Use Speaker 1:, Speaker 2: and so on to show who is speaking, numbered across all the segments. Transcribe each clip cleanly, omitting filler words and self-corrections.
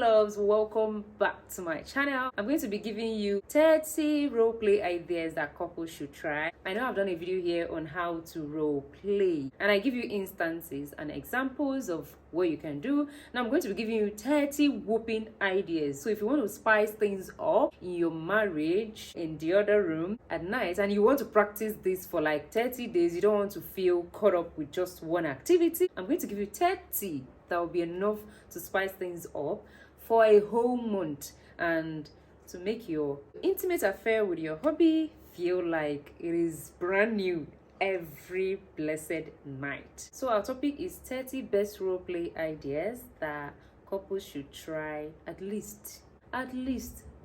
Speaker 1: loves, welcome back to my channel. I'm going to be giving you 30 role play ideas that couples should try. I know I've done a video here on how to role play, and I give you instances and examples of what you can do. Now I'm going to be giving you 30 whooping ideas. So if you want to spice things up in your marriage, in the other room at night, and you want to practice this for like 30 days, you don't want to feel caught up with just one activity, I'm going to give you 30 that will be enough to spice things up for a whole month and to make your intimate affair with your hubby feel like it is brand new every blessed night. So our topic is 30 best role play ideas that couples should try at least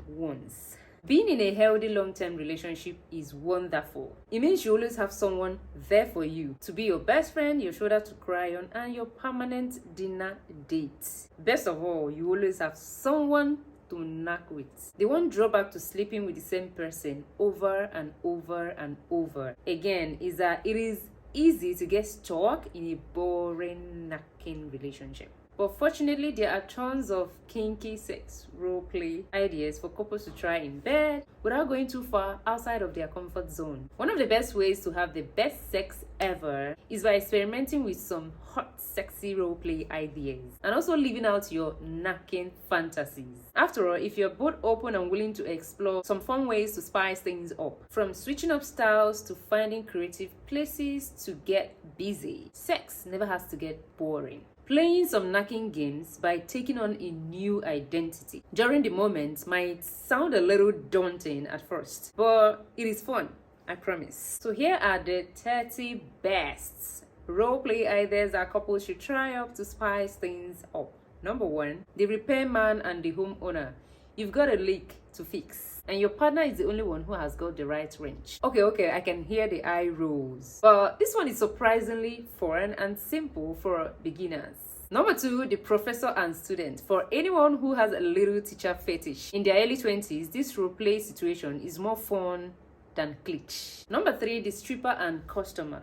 Speaker 1: once. Being in a healthy long-term relationship is wonderful. It means you always have someone there for you to be your best friend, your shoulder to cry on, and your permanent dinner date. Best of all, you always have someone to knock with. The one drawback to sleeping with the same person over and over and over again is that it is easy to get stuck in a boring, knacking relationship. But fortunately, there are tons of kinky sex role play ideas for couples to try in bed without going too far outside of their comfort zone. One of the best ways to have the best sex ever is by experimenting with some hot, sexy role play ideas and also living out your knacking fantasies. After all, if you're both open and willing to explore some fun ways to spice things up, from switching up styles to finding creative places to get busy, sex never has to get boring. Playing some knacking games by taking on a new identity during the moment might sound a little daunting at first, but it is fun, I promise. So here are the 30 best role play ideas that couples should try out to spice things up. Number 1, the repairman and the homeowner. You've got a leak to fix, and your partner is the only one who has got the right wrench. Okay, I can hear the eye rolls. But this one is surprisingly fun and simple for beginners. Number 2, the professor and student. For anyone who has a little teacher fetish. In their early 20s, this roleplay situation is more fun than glitch. Number 3, the stripper and customer.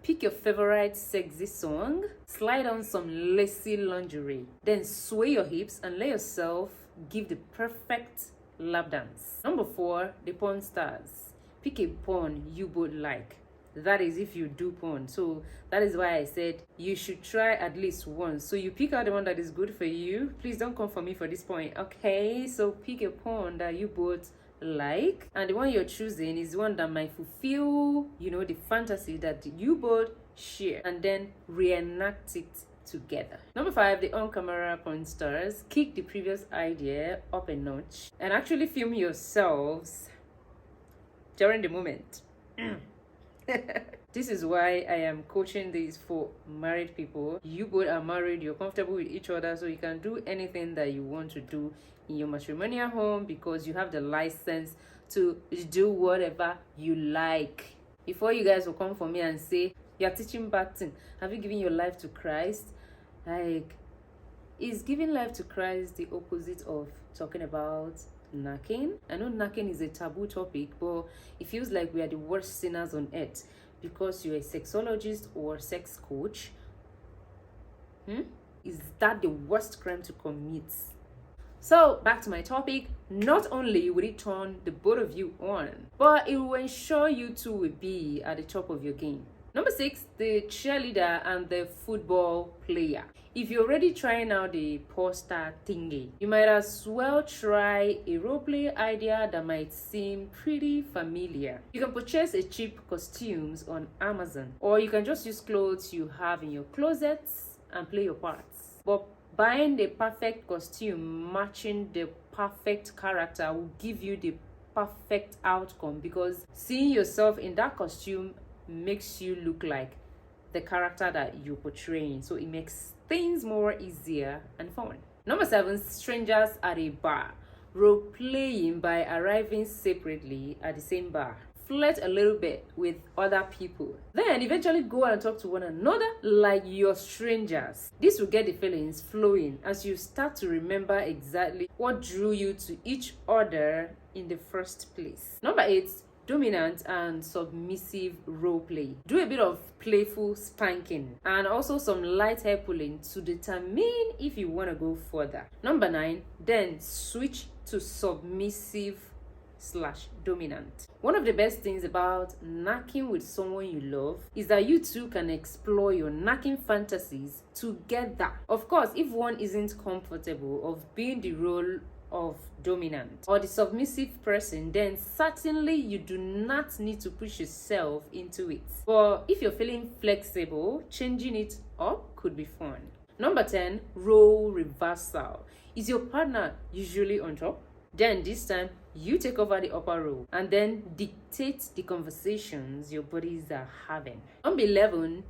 Speaker 1: Pick your favorite sexy song, slide on some lacy lingerie, then sway your hips and let yourself give the perfect lap dance. Number 4, the porn stars. Pick a porn you both like. That is if you do porn. So that is why I said you should try at least once. So you pick out the one that is good for you. Please don't come for me for this point. Okay, so pick a porn that you both like, and the one you're choosing is one that might fulfill, the fantasy that you both share, and then reenact it together. Number 5, the on-camera porn stars. Kick the previous idea up a notch and actually film yourselves during the moment. This is why I am coaching this for married people. You both are married, you're comfortable with each other, so you can do anything that you want to do in your matrimonial home because you have the license to do whatever you like. Before you guys will come for me and say, you're teaching bad thing, have you given your life to Christ? Like, is giving life to Christ the opposite of talking about knacking? I know knacking is a taboo topic, but it feels like we are the worst sinners on earth because you're a sexologist or sex coach. Is that the worst crime to commit? So back to my topic. Not only will it turn the both of you on, but it will ensure you two will be at the top of your game. Number 6, the cheerleader and the football player. If you're already trying out the poster thingy, you might as well try a roleplay idea that might seem pretty familiar. You can purchase a cheap costumes on Amazon, or you can just use clothes you have in your closets and play your parts. But buying the perfect costume matching the perfect character will give you the perfect outcome, because seeing yourself in that costume makes you look like the character that you're portraying, so it makes things more easier and fun. Number 7, strangers at a bar. Role playing by arriving separately at the same bar. Flirt a little bit with other people, then eventually go and talk to one another like you're strangers. This will get the feelings flowing as you start to remember exactly what drew you to each other in the first place. Number 8, dominant and submissive role play. Do a bit of playful spanking and also some light hair pulling to determine if you want to go further. Number 9, then switch to submissive/dominant. One of the best things about knacking with someone you love is that you two can explore your knacking fantasies together. Of course, if one isn't comfortable of being the role of dominant or the submissive person, then certainly you do not need to push yourself into it. But if you're feeling flexible, changing it up could be fun. Number 10, role reversal. Is your partner usually on top? Then this time you take over the upper role and then dictate the conversations your buddies are having. Number 11,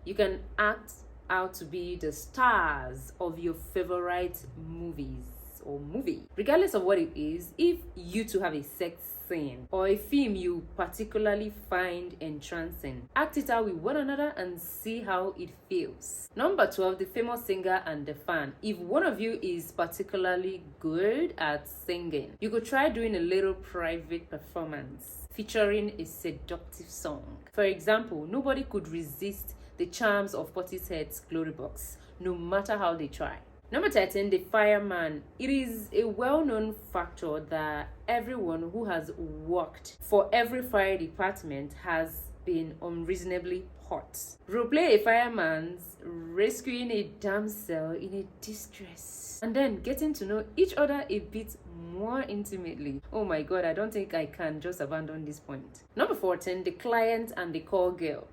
Speaker 1: you can act out to be the stars of your favorite movies or movie. Regardless of what it is, if you two have a sex scene or a film you particularly find entrancing, act it out with one another and see how it feels. Number 12, the famous singer and the fan. If one of you is particularly good at singing, you could try doing a little private performance featuring a seductive song. For example, nobody could resist the charms of Portishead's Glory Box, no matter how they try. Number 13, the fireman. It is a well-known factor that everyone who has worked for every fire department has been unreasonably hot. Roleplay a fireman's rescuing a damsel in a distress and then getting to know each other a bit more intimately. Oh my god, I don't think I can just abandon this point. Number 14, the client and the call girl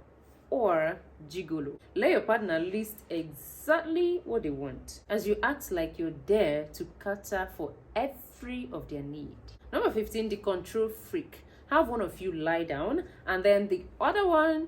Speaker 1: or gigolo. Let your partner list exactly what they want as you act like you're there to cater for every of their need. Number 15, the control freak. Have one of you lie down and then the other one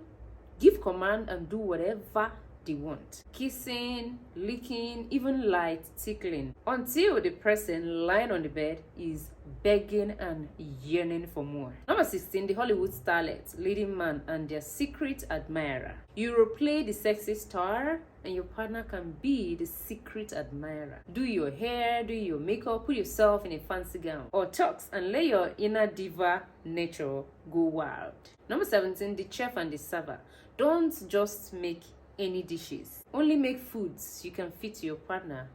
Speaker 1: give command and do whatever they want. Kissing, licking, even light tickling until the person lying on the bed is begging and yearning for more. Number 16, the Hollywood starlet, leading man and their secret admirer. You replay the sexy star and your partner can be the secret admirer. Do your hair, do your makeup, put yourself in a fancy gown or tux and let your inner diva nature go wild. Number 17, the chef and the server. Don't just make any dishes. Only make foods you can fit your partner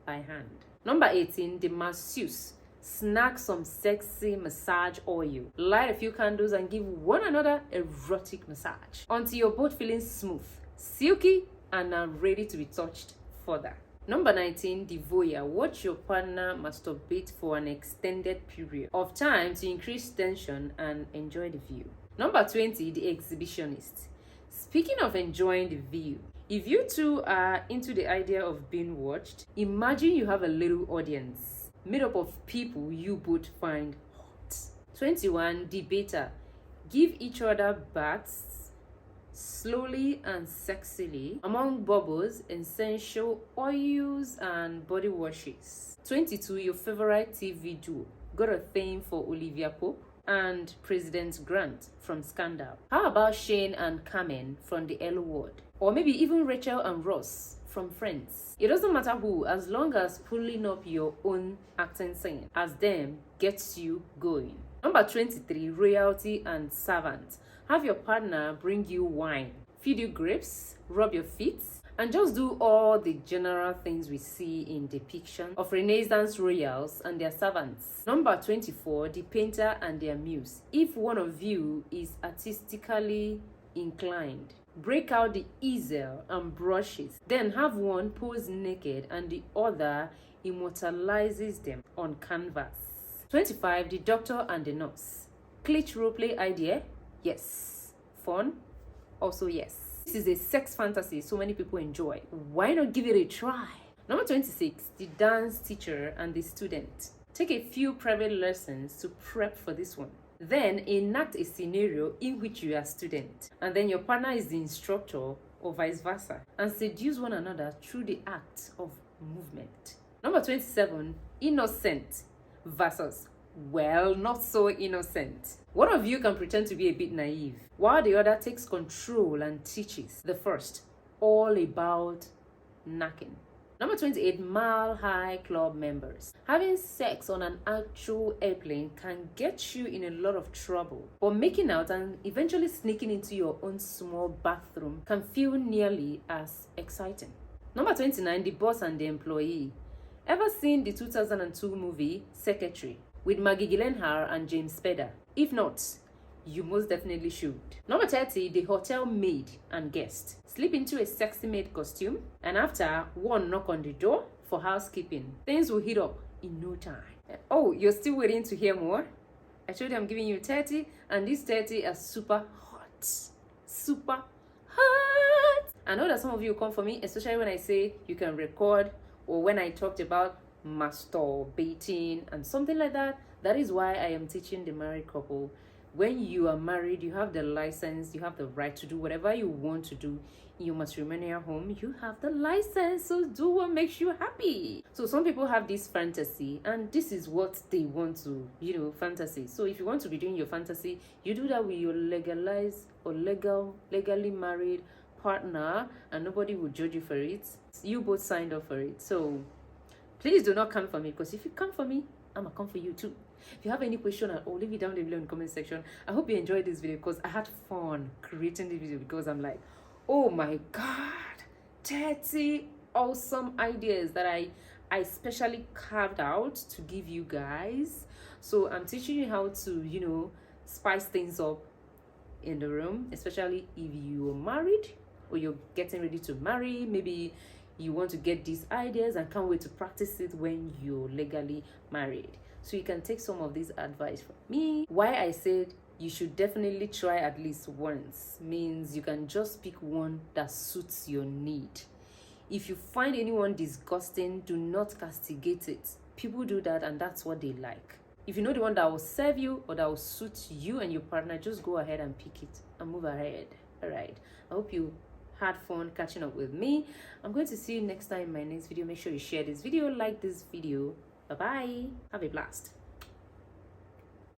Speaker 1: by hand. Number 18, the masseuse. Snack some sexy massage oil. Light a few candles and give one another erotic massage until you're both feeling smooth, silky, and are ready to be touched further. Number 19, the voyeur. Watch your partner masturbate for an extended period of time to increase tension and enjoy the view. Number 20, the exhibitionist. Speaking of enjoying the view, if you two are into the idea of being watched, imagine you have a little audience made up of people you both find hot. 21, debater. Give each other baths slowly and sexily among bubbles, essential oils, and body washes. 22, your favorite TV duo. Got a thing for Olivia Pope and President Grant from Scandal. How about Shane and Carmen from the L Word? Or maybe even Rachel and Ross from Friends. It doesn't matter who, as long as pulling up your own acting scene as them gets you going. Number 23, royalty and servant. Have your partner bring you wine, feed you grapes, rub your feet, and just do all the general things we see in depiction of Renaissance royals and their servants. Number 24, the painter and their muse. If one of you is artistically inclined, break out the easel and brushes, then have one pose naked and the other immortalizes them on canvas. 25, the doctor and the nurse. Glitch roleplay idea? Yes. Fun? Also yes. This is a sex fantasy so many people enjoy. Why not give it a try? Number 26, the dance teacher and the student. Take a few private lessons to prep for this one. Then enact a scenario in which you are a student and then your partner is the instructor or vice versa and seduce one another through the act of movement. Number 27, innocent versus not so innocent. One of you can pretend to be a bit naive while the other takes control and teaches the first all about knacking. Number 28, Mile High Club members. Having sex on an actual airplane can get you in a lot of trouble, but making out and eventually sneaking into your own small bathroom can feel nearly as exciting. Number 29, the boss and the employee. Ever seen the 2002 movie Secretary with Maggie Gyllenhaal and James Spader? If not, you most definitely should. Number 30, the hotel maid and guest. Slip into a sexy maid costume, and after one knock on the door for housekeeping, things will heat up in no time. Oh, you're still waiting to hear more? I told you I'm giving you 30, and these 30 are super hot. Super hot! I know that some of you come for me, especially when I say you can record, or when I talked about masturbating and something like that. That is why I am teaching the married couple. When you are married, you have the license, you have the right to do whatever you want to do in your matrimonial home. You have the license, so do what makes you happy. So some people have this fantasy, and this is what they want to, fantasy. So if you want to be doing your fantasy, you do that with your legalized or legally married partner, and nobody will judge you for it. You both signed up for it. So please do not come for me, because if you come for me, I'm gonna come for you too. If you have any question, I'll leave it down below in the comment section. I hope you enjoyed this video, because I had fun creating the video, because I'm like, oh my god, 30 awesome ideas that I specially carved out to give you guys. So I'm teaching you how to spice things up in the room, especially if you're married or you're getting ready to marry. Maybe you want to get these ideas and can't wait to practice it when you're legally married. So you can take some of this advice from me. Why I said you should definitely try at least once means you can just pick one that suits your need. If you find anyone disgusting, do not castigate it. People do that, and that's what they like. If you know the one that will serve you or that will suit you and your partner, just go ahead and pick it and move ahead. All right. I hope you had fun catching up with me. I'm going to see you next time in my next video. Make sure you share this video, like this video. Bye-bye. Have a blast.